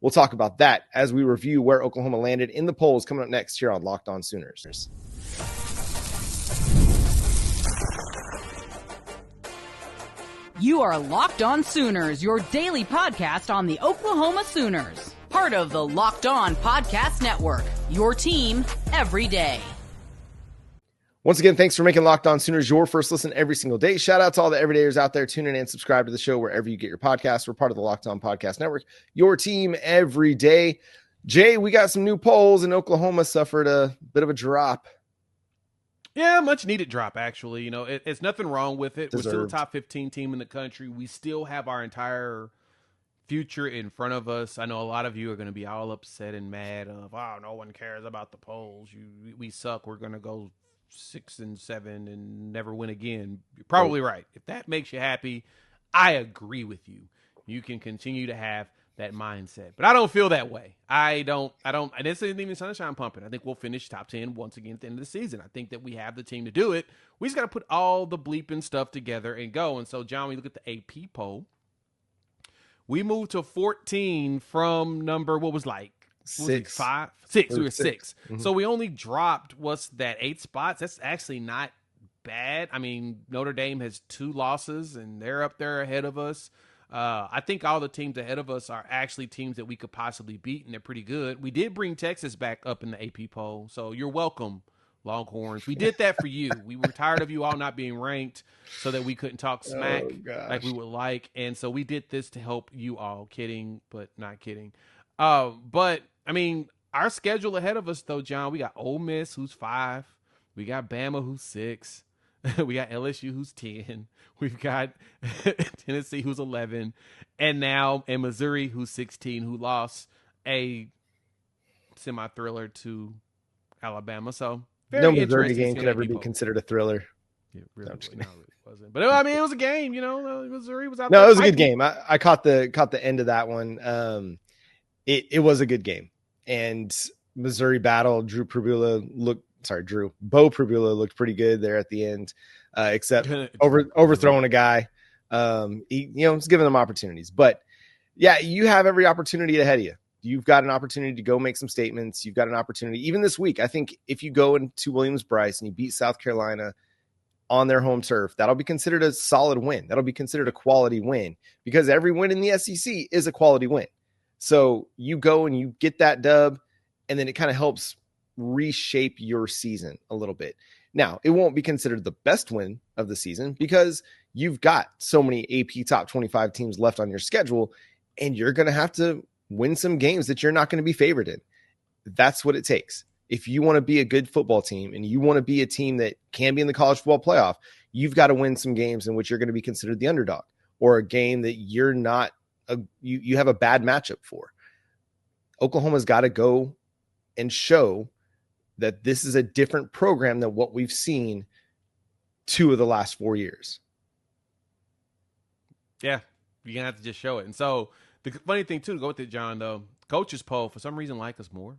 We'll talk about that as we review where Oklahoma landed in the polls coming up next here on Locked On Sooners. You are Locked On Sooners, your daily podcast on the Oklahoma Sooners. Part of the Locked On Podcast Network, your team every day. Once again, thanks for making Locked On Sooners your first listen every single day. Shout out to all the everydayers out there. Tune in and subscribe to the show wherever you get your podcasts. We're part of the Locked On Podcast Network, your team every day. Jay, we got some new polls, and Oklahoma suffered a bit of a drop. Yeah, much needed drop, actually. You know, it's nothing wrong with it. Deserved. We're still a top 15 team in the country. We still have our entire future in front of us. I know a lot of you are going to be all upset and mad of, oh, no one cares about the polls. We suck. We're going to go 6-7 and never win again. You're probably right. If that makes you happy, I agree with you. You can continue to have that mindset, but I don't feel that way. I don't, and this isn't even sunshine pumping. I think we'll finish top 10 once again at the end of the season. I think that we have the team to do it. We just got to put all the bleeping stuff together and go. And so, John, we look at the AP poll. We moved to 14 from number, what was like, Six. 5? 6. We were 6. Mm-hmm. So we only dropped, what's that, 8 spots? That's actually not bad. I mean, Notre Dame has 2 losses, and they're up there ahead of us. I think all the teams ahead of us are actually teams that we could possibly beat, and they're pretty good. We did bring Texas back up in the AP poll, so you're welcome, Longhorns. We did that for you. We were tired of you all not being ranked so that we couldn't talk smack like we would like, and so we did this to help you all. Kidding, but not kidding. But, I mean, our schedule ahead of us, though, John, we got Ole Miss, who's 5. We got Bama, who's 6. We got LSU, who's 10. We've got Tennessee, who's 11. And now in Missouri, who's 16, who lost a semi-thriller to Alabama. So, No Missouri game could ever be considered a thriller. Yeah, really, no, it wasn't. But, I mean, it was a game, you know. Missouri was out there. No, it was fighting. A good game. I caught the end of that one. It was a good game. And Missouri battle, Bo Pribula looked pretty good there at the end, except overthrowing a guy. It's giving them opportunities. But, yeah, you have every opportunity ahead of you. You've got an opportunity to go make some statements. You've got an opportunity. Even this week, I think if you go into Williams-Brice and you beat South Carolina on their home turf, that'll be considered a solid win. That'll be considered a quality win because every win in the SEC is a quality win. So you go and you get that dub, and then it kind of helps reshape your season a little bit. Now, it won't be considered the best win of the season because you've got so many AP top 25 teams left on your schedule, and you're going to have to win some games that you're not going to be favored in. That's what it takes. If you want to be a good football team and you want to be a team that can be in the college football playoff, you've got to win some games in which you're going to be considered the underdog or a game that you're not you have a bad matchup for. Oklahoma's got to go and show that this is a different program than what we've seen 2 of the last 4 years. Yeah, you're going to have to just show it. And so the funny thing, too, to go with it, John, though, coaches poll, for some reason, like us more.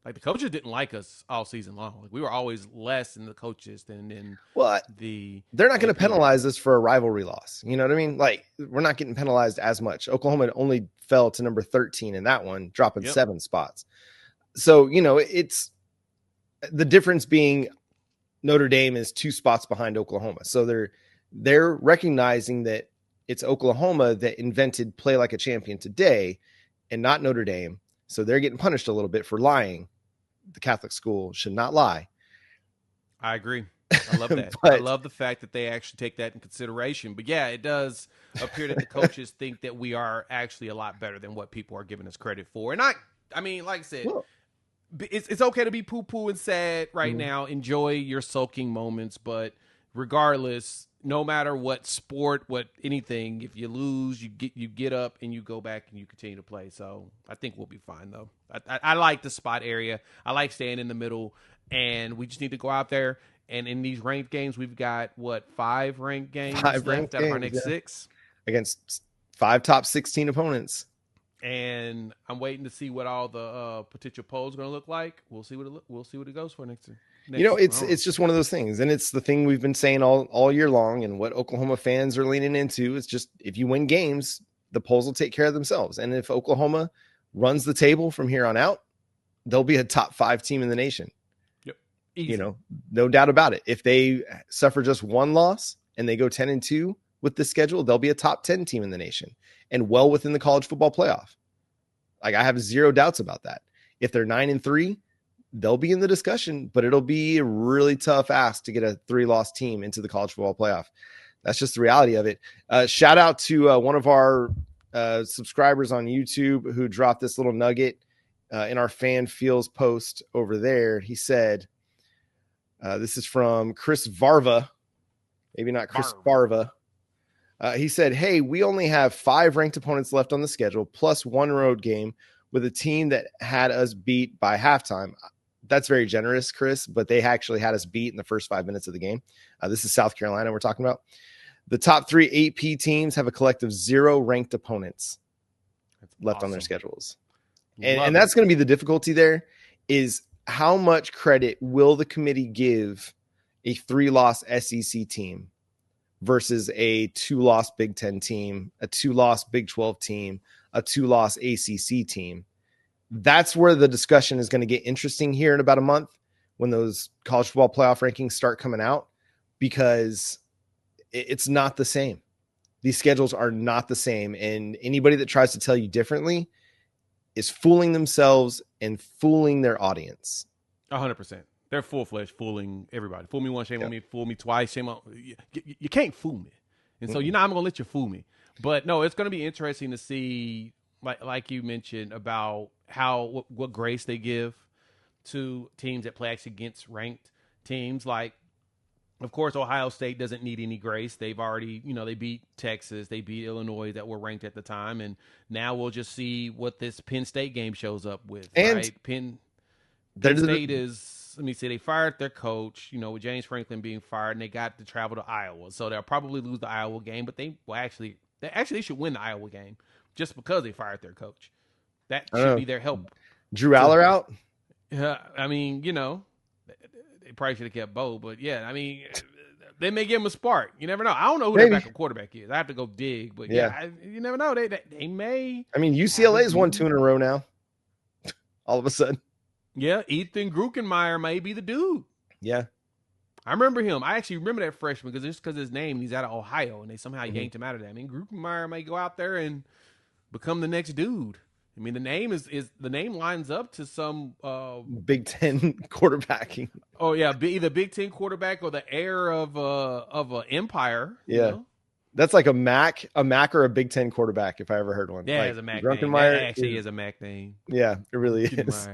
Like, the coaches didn't like us all season long. Like, we were always less in the coaches than in they're not going to penalize us for a rivalry loss. You know what I mean? Like, we're not getting penalized as much. Oklahoma only fell to number 13 in that one, dropping 7 spots. So, it's the difference being Notre Dame is 2 spots behind Oklahoma. So they're recognizing that it's Oklahoma that invented play like a champion today and not Notre Dame. So they're getting punished a little bit for lying. The Catholic school should not lie. I agree. I love that. I love the fact that they actually take that in consideration. But yeah, it does appear that the coaches think that we are actually a lot better than what people are giving us credit for. And like I said, it's okay to be poo-poo and sad right now. Enjoy your sulking moments. But regardless, no matter what sport, what anything, if you lose, you get up and you go back and you continue to play. So I think we'll be fine, though. I like the spot area. I like staying in the middle, and we just need to go out there. And in these ranked games, we've got, 5 ranked games left out of our next 6? Against 5 top 16 opponents. And I'm waiting to see what all the potential polls are going to look like. We'll see what it goes for next year. It's just one of those things. And it's the thing we've been saying all year long. And what Oklahoma fans are leaning into is just if you win games, the polls will take care of themselves. And if Oklahoma runs the table from here on out, they'll be a top 5 team in the nation. Yep. Easy. No doubt about it. If they suffer just one loss and they go 10-2 with this schedule, they'll be a top 10 team in the nation and well within the college football playoff. Like, I have zero doubts about that. If they're 9-3, they'll be in the discussion, but it'll be a really tough ask to get a 3-loss team into the college football playoff. That's just the reality of it. Shout out to one of our subscribers on YouTube who dropped this little nugget in our Fan Feels post over there. He said, this is from Chris Varva, maybe not Chris Varva. He said, hey, we only have 5 ranked opponents left on the schedule, plus 1 road game with a team that had us beat by halftime. That's very generous, Chris, but they actually had us beat in the first 5 minutes of the game. This is South Carolina we're talking about. The top 3 AP teams have a collective 0 ranked opponents left on their schedules. And that's going to be the difficulty there, is how much credit will the committee give a 3-loss SEC team versus a 2-loss Big Ten team, a 2-loss Big 12 team, a 2-loss ACC team. That's where the discussion is going to get interesting here in about a month when those college football playoff rankings start coming out, because it's not the same. These schedules are not the same. And anybody that tries to tell you differently is fooling themselves and fooling their audience. 100%. They're full-fledged fooling everybody. Fool me once, shame on me. Fool me twice, shame on you can't fool me. And so, I'm going to let you fool me. But no, it's going to be interesting to see, like you mentioned, about what grace they give to teams that play actually against ranked teams. Like, of course, Ohio State doesn't need any grace. They've already, they beat Texas. They beat Illinois that were ranked at the time. And now we'll just see what this Penn State game shows up with. And right? Penn State is, let me see, they fired their coach, with James Franklin being fired, and they got to travel to Iowa. So they'll probably lose the Iowa game, but they should win the Iowa game just because they fired their coach. That should be their help. Drew Aller out? Yeah, they probably should have kept Bo, but yeah, they may give him a spark. You never know. I don't know who their backup quarterback is. I have to go dig, but you never know. They may. UCLA's won 2 in a row now. All of a sudden. Yeah, Ethan Gruckenmeyer may be the dude. Yeah. I remember him. I actually remember that freshman because his name, he's out of Ohio, and they somehow yanked him out of that. Gruckenmeyer may go out there and become the next dude. The name the name lines up to some Big Ten quarterbacking. Oh yeah, either Big Ten quarterback or the heir of an empire. Yeah, that's like a Mac or a Big Ten quarterback if I ever heard one. Yeah, like, it's a Mac name. That actually is a Mac name. Yeah, it really is.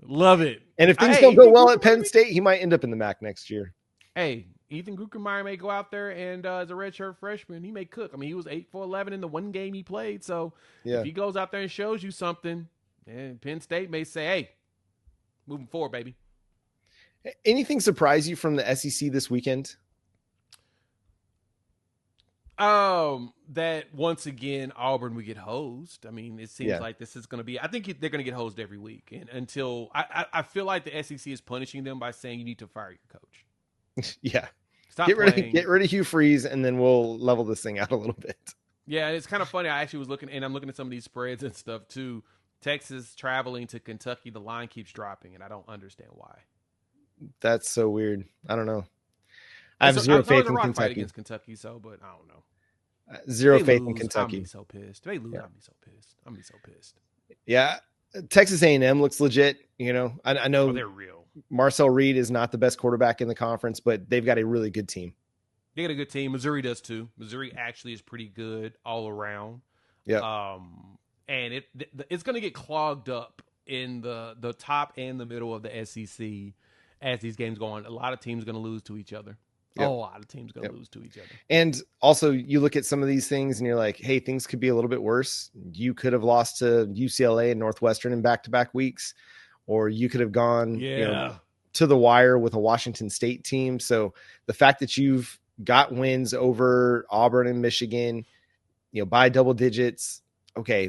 Love it. And if things don't go well at Penn State, he might end up in the Mac next year. Hey, Ethan Gruckenmeyer may go out there and as a redshirt freshman, he may cook. He was 8 for 11 in the one game he played. So if he goes out there and shows you something, and Penn State may say, hey, moving forward, baby. Anything surprise you from the SEC this weekend? That once again, Auburn would get hosed. It seems like this is going to be, I think they're going to get hosed every week. And until I feel like the SEC is punishing them by saying you need to fire your coach. Yeah. Stop get rid of Hugh Freeze, and then we'll level this thing out a little bit. Yeah, it's kind of funny. I actually was looking, and I'm looking at some of these spreads and stuff too. Texas traveling to Kentucky, the line keeps dropping, and I don't understand why. That's so weird. I don't know. I have zero faith in Kentucky against Kentucky, but I don't know. Zero faith in Kentucky. I'm so pissed. They lose. I'm so pissed. I'm so pissed. Yeah, Texas A&M looks legit. I know they're real. Marcel Reed is not the best quarterback in the conference, but they've got a really good team. They got a good team. Missouri does too. Missouri actually is pretty good all around. Yeah. And it's going to get clogged up in the top and the middle of the SEC as these games go on. A lot of teams are going to lose to each other. Yep. A lot of teams going to lose to each other. And also, you look at some of these things and you're like, hey, things could be a little bit worse. You could have lost to UCLA and Northwestern in back-to-back weeks, or you could have gone to the wire with a Washington State team. So the fact that you've got wins over Auburn and Michigan, by double digits, okay,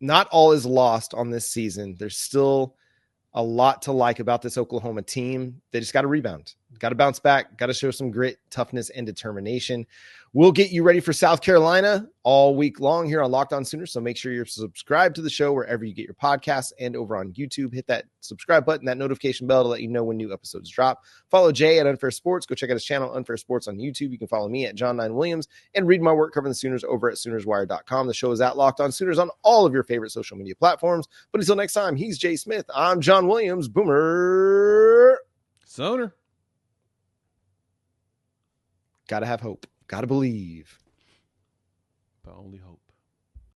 not all is lost on this season. There's still a lot to like about this Oklahoma team. They just got to rebound. Got to bounce back. Got to show some grit, toughness, and determination. We'll get you ready for South Carolina all week long here on Locked On Sooners. So make sure you're subscribed to the show wherever you get your podcasts and over on YouTube. Hit that subscribe button, that notification bell to let you know when new episodes drop. Follow Jay at Unfair Sports. Go check out his channel, Unfair Sports, on YouTube. You can follow me at John9Williams and read my work covering the Sooners over at SoonersWire.com. The show is at Locked On Sooners on all of your favorite social media platforms. But until next time, he's Jay Smith. I'm John Williams. Boomer Sooner. Gotta have hope. Gotta believe. But only hope.